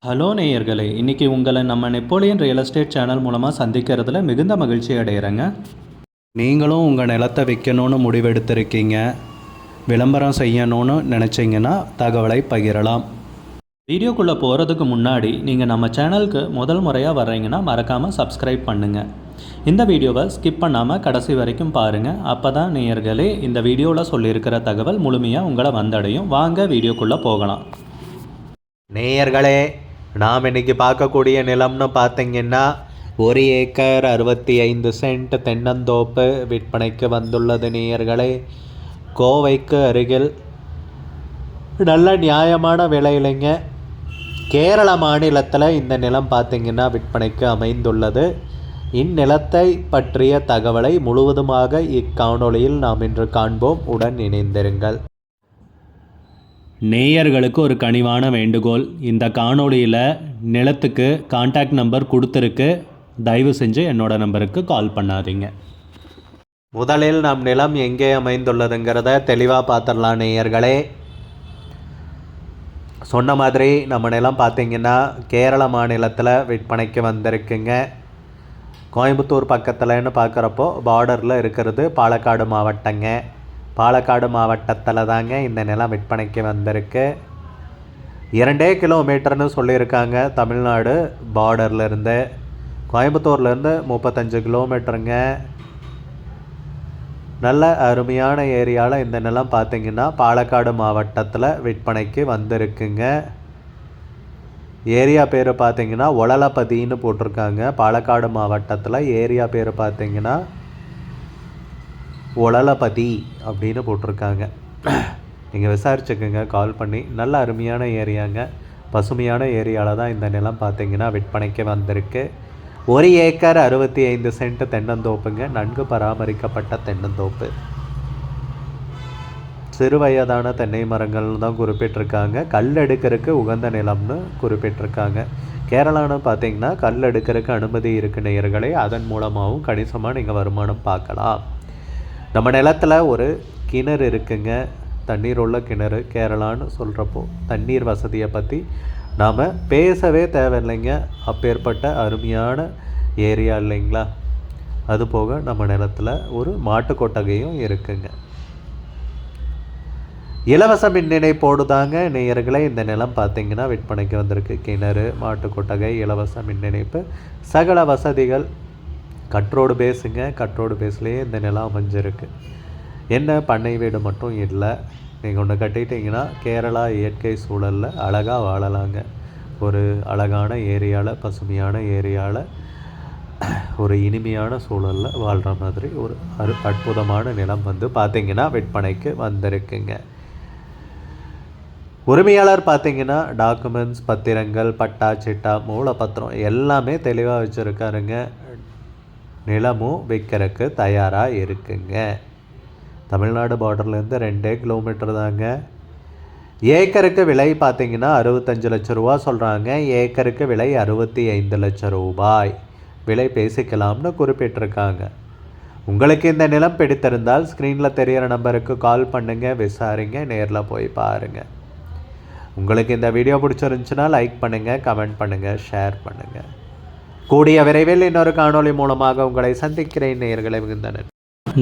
Hello நேயர்களே, இன்றைக்கி உங்களை நம்ம நெப்போலியன் ரியல் எஸ்டேட் சேனல் மூலமாக சந்திக்கிறதுல மிகுந்த மகிழ்ச்சி அடைகிறேங்க. நீங்களும் உங்கள் நிலத்தை விற்கணும்னு முடிவெடுத்திருக்கீங்க, விளம்பரம் செய்யணும்னு நினச்சிங்கன்னா தகவலை பகிரலாம். வீடியோக்குள்ளே போகிறதுக்கு முன்னாடி நீங்கள் நம்ம சேனலுக்கு முதல் முறையாக வர்றீங்கன்னா மறக்காமல் சப்ஸ்கிரைப் பண்ணுங்கள். இந்த வீடியோவை ஸ்கிப் பண்ணாமல் கடைசி வரைக்கும் பாருங்கள். அப்போ தான் நேயர்களே இந்த வீடியோவில் சொல்லியிருக்கிற தகவல் முழுமையாக உங்களை வந்தடையும். வாங்க வீடியோக்குள்ளே போகலாம். நேயர்களே, நாம் இன்றைக்கி பார்க்கக்கூடிய நிலம்னு பார்த்தீங்கன்னா 1 ஏக்கர் 65 சென்ட் தென்னந்தோப்பு விற்பனைக்கு வந்துள்ளது. நேயர்களே, கோவைக்கு அருகில் நல்ல நியாயமான விலையிலைங்க கேரள மாநிலத்தில் இந்த நிலம் பார்த்திங்கன்னா விற்பனைக்கு அமைந்துள்ளது. இந்நிலத்தை பற்றிய தகவலை முழுவதுமாக இக்காணொளியில் நாம் இன்று காண்போம். உடன் இணைந்திருங்கள். நேயர்களுக்கு ஒரு கனிவான வேண்டுகோள், இந்த காணொளியில் நிலத்துக்கு கான்டாக்ட் நம்பர் கொடுத்துருக்கு, தயவு செஞ்சு என்னோட நம்பருக்கு கால் பண்ணாதீங்க. முதலில் நம் நிலம் எங்கே அமைந்துள்ளதுங்கிறத தெளிவாக பார்த்துடலாம். நேயர்களே, சொன்ன மாதிரி நம்ம நிலம் பார்த்திங்கன்னா கேரள மாநிலத்தில் விற்பனைக்கு வந்திருக்குங்க. கோயம்புத்தூர் பக்கத்தில்னு பார்க்குறப்போ பார்டரில் இருக்கிறது பாலக்காடு மாவட்டங்க. பாலக்காடு மாவட்டத்தில் தாங்க இந்த நிலம் விற்பனைக்கு வந்திருக்கு. 2 கிலோமீட்டர்னு சொல்லியிருக்காங்க தமிழ்நாடு பார்டர்லேருந்து. கோயம்புத்தூர்லேருந்து 35 கிலோமீட்டருங்க. நல்ல அருமையான ஏரியாவில் இந்த நிலம் பார்த்திங்கன்னா பாலக்காடு மாவட்டத்தில் விற்பனைக்கு வந்திருக்குங்க. ஏரியா பேர் பார்த்திங்கன்னா ஒளலப்பதின்னு போட்டிருக்காங்க. பாலக்காடு மாவட்டத்தில் ஏரியா பேர் பார்த்திங்கன்னா ஒளலப்பதி அப்படின்னு போட்டிருக்காங்க. நீங்கள் விசாரிச்சுக்கோங்க கால் பண்ணி. நல்ல அருமையான ஏரியாங்க, பசுமையான ஏரியாவில் தான் இந்த நிலம் பார்த்திங்கன்னா விற்பனைக்கு வந்திருக்கு. 1 ஏக்கர் 65 சென்ட் தென்னந்தோப்புங்க. நன்கு பராமரிக்கப்பட்ட தென்னந்தோப்பு. சிறு வயதான தென்னை மரங்கள்னு தான் குறிப்பிட்டிருக்காங்க. கல் எடுக்கிறதுக்கு உகந்த நிலம்னு குறிப்பிட்டிருக்காங்க. கேரளான்னு பார்த்தீங்கன்னா கல் எடுக்கிறதுக்கு அனுமதி இருக்கு நேயர்களே. அதன் மூலமாகவும் கணிசமாக நீங்கள் வருமானம் பார்க்கலாம். நம்ம நிலத்தில் ஒரு கிணறு இருக்குங்க, தண்ணீர் உள்ள கிணறு. கேரளான்னு சொல்கிறப்போ தண்ணீர் வசதியை பற்றி நாம் பேசவே தேவையில்லைங்க. அப்பேற்பட்ட அருமையான ஏரியா இல்லைங்களா. அதுபோக நம்ம நிலத்தில் ஒரு மாட்டு கொட்டகையும் இருக்குங்க. இலவச மின் இணைப்போடு தாங்க நேயர்களே இந்த நிலம் பார்த்திங்கன்னா விற்பனைக்கு வந்திருக்கு. கிணறு, மாட்டு கொட்டகை, இலவச மின் இணைப்பு, சகல வசதிகள். கட்ரோடு பேஸுங்க. கட்ரோடு பேஸ்லேயே இந்த நிலம் அமைஞ்சிருக்கு. என்ன பண்ணை வீடு மட்டும் இல்லை. நீங்கள் ஒன்று கட்டிட்டிங்கன்னா கேரளா இயற்கை சூழலில் அழகாக வாழலாங்க. ஒரு அழகான ஏரியாவில், பசுமையான ஏரியாவில், ஒரு இனிமையான சூழலில் வாழ்கிற மாதிரி ஒரு அற்புதமான நிலம் வந்து பார்த்திங்கன்னா விற்பனைக்கு வந்திருக்குங்க. உரிமையாளர் பார்த்திங்கன்னா டாக்குமெண்ட்ஸ், பத்திரங்கள், பட்டா, சிட்டா, மூலப்பத்திரம் எல்லாமே தெளிவாக வச்சுருக்காருங்க. நிலமும் விற்கிறதுக்கு தயாராக இருக்குங்க. தமிழ்நாடு பார்டர்லேருந்து 2 கிலோமீட்டர் தாங்க. ஏக்கருக்கு விலை பார்த்திங்கன்னா 65 லட்சம் ரூபா சொல்கிறாங்க. ஏக்கருக்கு விலை 65 லட்சம் ரூபாய் விலை பேசிக்கலாம்னு குறிப்பிட்டிருக்காங்க. உங்களுக்கு இந்த நிலம் பிடித்திருந்தால் ஸ்க்ரீனில் தெரிகிற நம்பருக்கு கால் பண்ணுங்கள், விசாரிங்க, நேரில் போய் பாருங்கள். உங்களுக்கு இந்த வீடியோ பிடிச்சிருந்துச்சுன்னா லைக் பண்ணுங்கள், கமெண்ட் பண்ணுங்கள், ஷேர் பண்ணுங்கள். கூடிய விரைவில் இன்னொரு காணொளி மூலமாக உங்களை சந்திக்கிறேன் நேயர்களை. மிகுந்தனர்.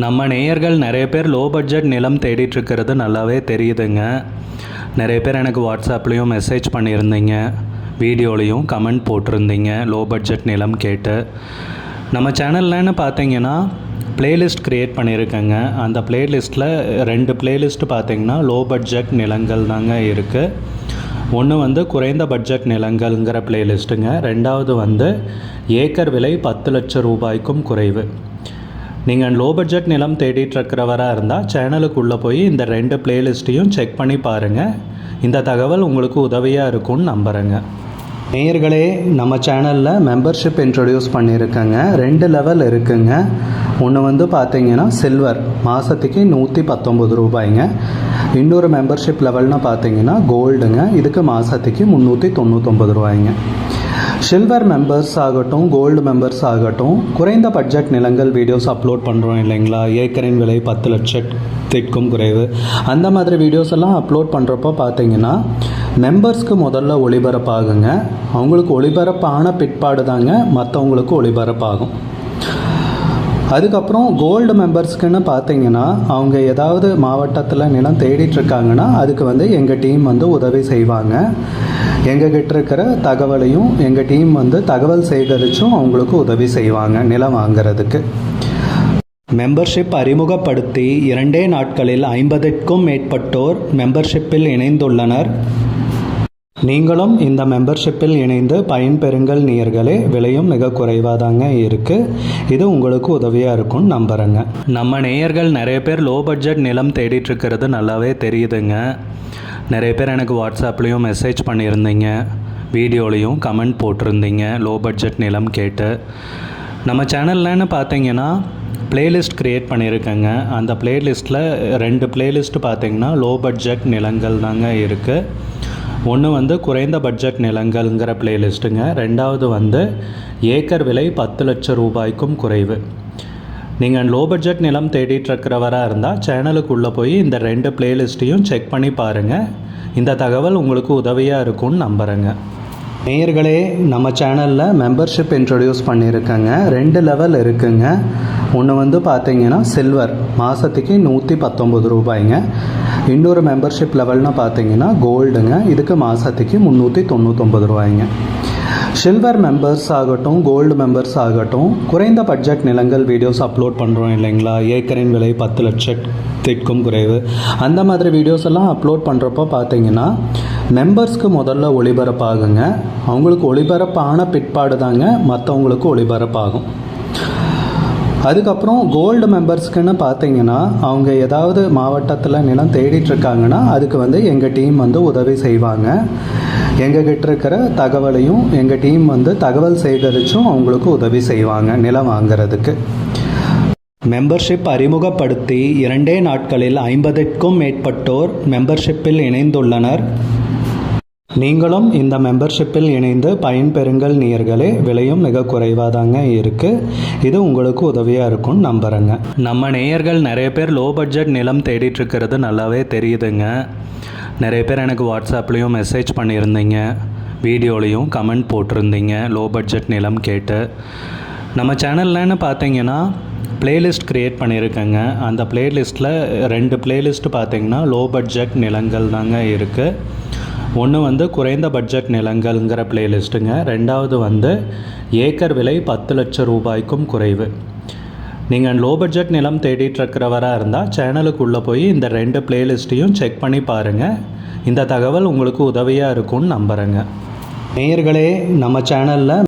நம்ம நேயர்கள் நிறைய பேர் லோ பட்ஜெட் நிலம் தேடிட்டுருக்கிறது நல்லாவே தெரியுதுங்க. நிறைய பேர் எனக்கு வாட்ஸ்அப்லேயும் மெசேஜ் பண்ணியிருந்தீங்க, வீடியோலையும் கமெண்ட் போட்டிருந்தீங்க லோ பட்ஜெட் நிலம் கேட்டு. நம்ம சேனல்லன்னு பார்த்தீங்கன்னா ப்ளேலிஸ்ட் க்ரியேட் பண்ணியிருக்கேங்க. அந்த ப்ளேலிஸ்ட்டில் 2 ப்ளேலிஸ்ட்டு பார்த்திங்கன்னா லோ பட்ஜெட் நிலங்கள் தாங்க இருக்குது. ஒன்று வந்து குறைந்த பட்ஜெட் நிலங்கள்ங்கிற ப்ளேலிஸ்ட்டுங்க. 2வது வந்து ஏக்கர் விலை 10 லட்சம் ரூபாய்க்கும் குறைவு. நீங்கள் லோ பட்ஜெட் நிலம் தேடிட்டுருக்கிறவராக இருந்தால் சேனலுக்குள்ளே போய் இந்த 2 ப்ளேலிஸ்ட்டையும் செக் பண்ணி பாருங்கள். இந்த தகவல் உங்களுக்கு உதவியாக இருக்கும்னு நம்புகிறேங்க. நேயர்களே, நம்ம சேனலில் மெம்பர்ஷிப் இன்ட்ரடியூஸ் பண்ணியிருக்கேங்க. 2 லெவல் இருக்குங்க. ஒன்று வந்து பார்த்திங்கன்னா சில்வர், மாதத்துக்கு 119 ரூபாய்ங்க. இன்னொரு மெம்பர்ஷிப் லெவல்னு பார்த்திங்கன்னா கோல்டுங்க. இதுக்கு மாதத்துக்கு 399 ரூபாய்ங்க. சில்வர் மெம்பர்ஸ் ஆகட்டும், கோல்டு மெம்பர்ஸ் ஆகட்டும், குறைந்த பட்ஜெட் நிலங்கள் வீடியோஸ் அப்லோட் பண்ணுறோம் இல்லைங்களா? ஏக்கரின் விலை 10 லட்சத்திற்கும் குறைவு, அந்த மாதிரி வீடியோஸ் எல்லாம் அப்லோட் பண்ணுறப்போ பார்த்தீங்கன்னா மெம்பர்ஸ்க்கு முதல்ல ஒளிபரப்பாகுங்க. அவங்களுக்கு ஒளிபரப்பான பிற்பாடு தாங்க மற்றவங்களுக்கு ஒளிபரப்பாகும். அதுக்கப்புறம் கோல்டு மெம்பர்ஸ்க்குன்னு பார்த்தீங்கன்னா அவங்க ஏதாவது மாவட்டத்தில் நிலம் தேடிட்டுருக்காங்கன்னா அதுக்கு எங்கள் டீம் உதவி செய்வாங்க. எங்ககிட்ட இருக்கிற தகவலையும் எங்கள் டீம் தகவல் சேகரித்தும் அவங்களுக்கு உதவி செய்வாங்க நிலம் வாங்கிறதுக்கு. மெம்பர்ஷிப் அறிமுகப்படுத்தி 2 நாட்களில் 50க்கும் மேற்பட்டோர் மெம்பர்ஷிப்பில் இணைந்துள்ளனர். நீங்களும் இந்த மெம்பர்ஷிப்பில் இணைந்து பயன்பெறுங்கள் நேயர்களே. விலையும் மிக குறைவாக தாங்க இருக்குது. இது உங்களுக்கு உதவியாக இருக்கும்னு நம்புகிறேங்க. நம்ம நேயர்கள் நிறைய பேர் லோ பட்ஜெட் நிலம் தேடிட்டுருக்கிறது நல்லாவே தெரியுதுங்க. நிறைய பேர் எனக்கு வாட்ஸ்அப்லேயும் மெசேஜ் பண்ணியிருந்தீங்க, வீடியோலையும் கமெண்ட் போட்டிருந்தீங்க லோ பட்ஜெட் நிலம் கேட்டு. நம்ம சேனல்லன்னு பார்த்தீங்கன்னா பிளேலிஸ்ட் க்ரியேட் பண்ணியிருக்கேங்க. அந்த பிளேலிஸ்ட்டில் 2 பிளேலிஸ்ட் பார்த்தீங்கன்னா லோ பட்ஜெட் நிலங்கள் தாங்க இருக்குது. ஒன்று குறைந்த பட்ஜெட் நிலங்கள்ங்கிற பிளேலிஸ்ட்டுங்க. ரெண்டாவது ஏக்கர் விலை 10 லட்சம் ரூபாய்க்கும் குறைவு. நீங்கள் லோ பட்ஜெட் நிலம் தேடிட்டுருக்கிறவராக இருந்தால் சேனலுக்குள்ளே போய் இந்த 2 பிளேலிஸ்ட்டையும் செக் பண்ணி பாருங்கள். இந்த தகவல் உங்களுக்கு உதவியாக இருக்கும்னு நம்புகிறேங்க. நேயர்களே, நம்ம சேனலில் மெம்பர்ஷிப் இன்ட்ரடியூஸ் பண்ணியிருக்கேங்க. 2 லெவல் இருக்குங்க. ஒன்று பார்த்தீங்கன்னா சில்வர், மாதத்துக்கு 119 ரூபாய்ங்க. இன்னொரு மெம்பர்ஷிப் லெவல்னு பார்த்தீங்கன்னா கோல்டுங்க. இதுக்கு மாதத்துக்கு 399 ரூபாய்ங்க. சில்வர் மெம்பர்ஸ் ஆகட்டும், கோல்டு மெம்பர்ஸ் ஆகட்டும், குறைந்த பட்ஜெட் நிலங்கள் வீடியோஸ் அப்லோட் பண்ணுறோம் இல்லைங்களா? ஏக்கரின் விலை 10 லட்சத்திற்கும் குறைவு, அந்த மாதிரி வீடியோஸ் எல்லாம் அப்லோட் பண்ணுறப்போ பார்த்தீங்கன்னா மெம்பர்ஸ்க்கு முதல்ல ஒளிபரப்பாகுங்க. அவங்களுக்கு ஒளிபரப்பான பிற்பாடு தாங்க மற்றவங்களுக்கு ஒளிபரப்பாகும். அதுக்கப்புறம் கோல்டு மெம்பர்ஸ்க்குன்னு பார்த்தீங்கன்னா அவங்க ஏதாவது மாவட்டத்தில் நிலம் தேடிட்டுருக்காங்கன்னா அதுக்கு எங்கள் டீம் உதவி செய்வாங்க. எங்ககிட்ட இருக்கிற தகவலையும் எங்கள் டீம் தகவல் சேகரித்தும் அவங்களுக்கு உதவி செய்வாங்க நிலம் வாங்கிறதுக்கு. மெம்பர்ஷிப் அறிமுகப்படுத்தி 2 நாட்களில் 50க்கும் மேற்பட்டோர் மெம்பர்ஷிப்பில் இணைந்துள்ளனர். நீங்களும் இந்த மெம்பர்ஷிப்பில் இணைந்து பயன்பெறுங்கள் நேயர்களே. விலையும் மிக குறைவாக தாங்க இருக்குது. இது உங்களுக்கு உதவியாக இருக்கும்னு நம்புகிறேங்க. நம்ம நேயர்கள் நிறைய பேர் லோ பட்ஜெட் நிலம் தேடிட்டுருக்கிறது நல்லாவே தெரியுதுங்க. நிறைய பேர் எனக்கு வாட்ஸ்அப்லேயும் மெசேஜ் பண்ணியிருந்தீங்க, வீடியோலையும் கமெண்ட் போட்டிருந்தீங்க லோ பட்ஜெட் நிலம் கேட்டு. நம்ம சேனல்லன்னு பார்த்தீங்கன்னா பிளேலிஸ்ட் க்ரியேட் பண்ணியிருக்கேங்க. அந்த பிளேலிஸ்ட்டில் 2 பிளேலிஸ்ட் பார்த்தீங்கன்னா லோ பட்ஜெட் நிலங்கள் தாங்க இருக்குது. ஒன்று குறைந்த பட்ஜெட் நிலங்கள்ங்கிற பிளேலிஸ்ட்டுங்க. ரெண்டாவது ஏக்கர் விலை 10 லட்சம் ரூபாய்க்கும் குறைவு. நீங்கள் லோ பட்ஜெட் நிலம் தேடிட்டுருக்கிறவராக இருந்தால் சேனலுக்குள்ளே போய் இந்த 2 பிளேலிஸ்ட்டையும் செக் பண்ணி பாருங்கள். இந்த தகவல் உங்களுக்கு உதவியாக இருக்கும்னு நம்புகிறேங்க. நேயர்களே, நம்ம சேனலில்